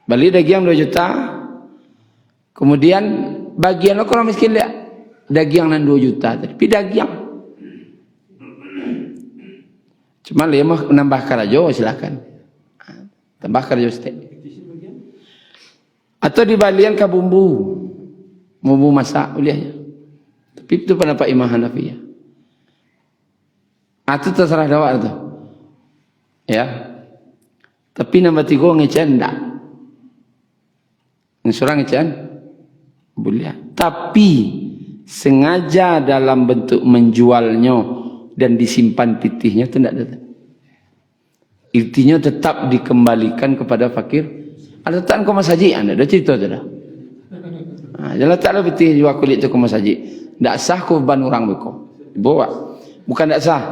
Balik daging 2 juta. Kemudian bagian orang miskin dia daging nan 2 juta. Tapi daging. Cuma dia mau nambah kerajo, silakan. Tambah kerajo steak. Atau dibalian ke bumbu masak boleh. Tapi itu pendapat Imam Hanafi ya. Itu terserah dawak tu. Ya. Tapi nombor 3 ngecen tak. Seorang ngecen boleh. Tapi sengaja dalam bentuk menjualnya dan disimpan titihnya itu tidak ada. Intinya tetap dikembalikan kepada fakir. Ada tak kau masaji? Ada cerita tu dah. Jangan tak ada betul jual kulit tu kau masaji. Tak sah korban orang beko. Bawa. Bukan tak sah.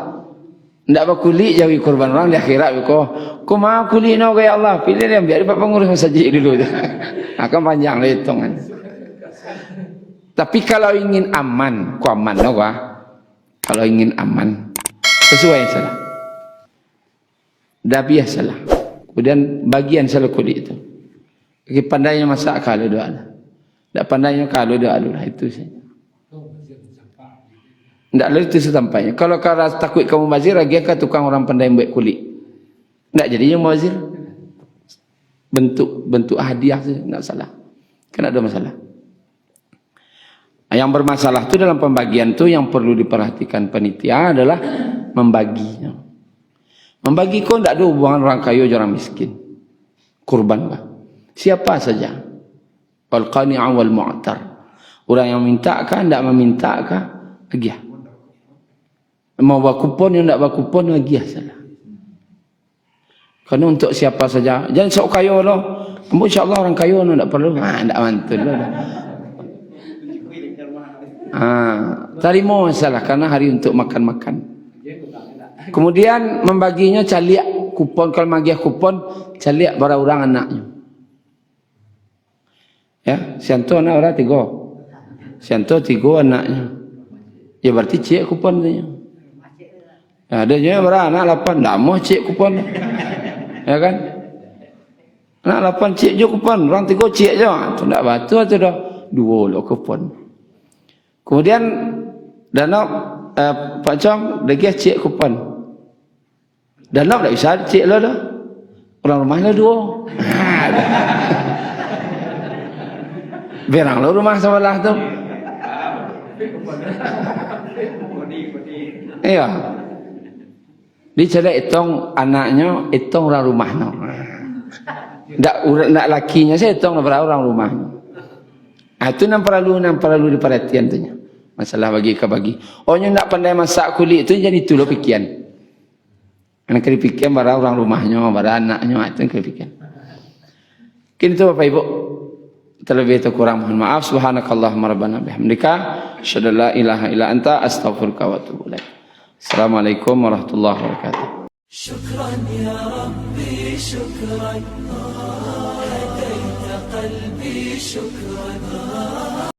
Tak berkulit jauhi korban orang di akhirat beko. Kau mau kulit no gaya Allah. Pilih dia biar dapat pengurus masaji dulu. Akan panjang lah hitungan. Tapi kalau ingin aman, kau aman no kau. Kalau ingin aman, sesuai salah. Dah biasalah. Kemudian bagian salah kulit itu. Pandainya masak kalau doa. Tak pandainya kalau doa lah itu saja. Tak lalu itu setampaknya. Kalau kau rasa takut kamu mazir, lagi kau tukang orang pandai buat kulit. Tak jadinya mazir. Bentuk hadiah saja, tak salah. Kan ada masalah. Yang bermasalah tu dalam pembagian tu yang perlu diperhatikan panitia adalah membaginya. Membagi kau tak ada hubungan orang kaya orang miskin. Kurban bah. Siapa saja. Al-qani'u wal mu'tar. Orang yang minta kah, tidak meminta kah, lagi. Mau berkupon yang tidak berkupon lagi salah. Karena untuk siapa saja. Jangan sok kaya lah. Kamu insya-Allah orang kaya tak perlu. Tak mantul lah. Terima masalah karena hari untuk makan-makan. Kemudian membaginya caliak kupon. Kalau bagi kupon caliak bara orang anaknya. Ya, sianto anak orang 3. Sianto 3 anaknya. Ya berarti cik kupon dia. Ya, ada je bara anak 8. Tak mau cik kupon. Ya kan? Anak 8 cik je kupon. Orang 3 cik je. Tu tak batu tu dah. 2 lo kupon. Kemudian danau Pak Chong lagi cik kupon. Danau tak bisa cik lo dah. Orang rumahnya 2. Berang lo rumah sebelah tu. Iya. Dicedak hitung anaknya, hitung orang rumahnya. Nak lakinya saya hitung orang rumahnya. Itu yang perlu diperhatikan tu. Masalah bagi ke bagi. Orang nak pandai masak kulit tu jadi tu lo pikiran. Anak kena pikiran bara orang rumahnya, bara anaknya, itu yang kena pikiran. Kini tu Bapak Ibu. Terlebih itu kurang mohon maaf. Subhanakallahumma rabbana bihamdika asyhadu an la ilaha illa anta astaghfiruka wa atubu ilaik. Assalamualaikum warahmatullahi wabarakatuh. شكرا يا ربي شكرا هديت قلبي شكرا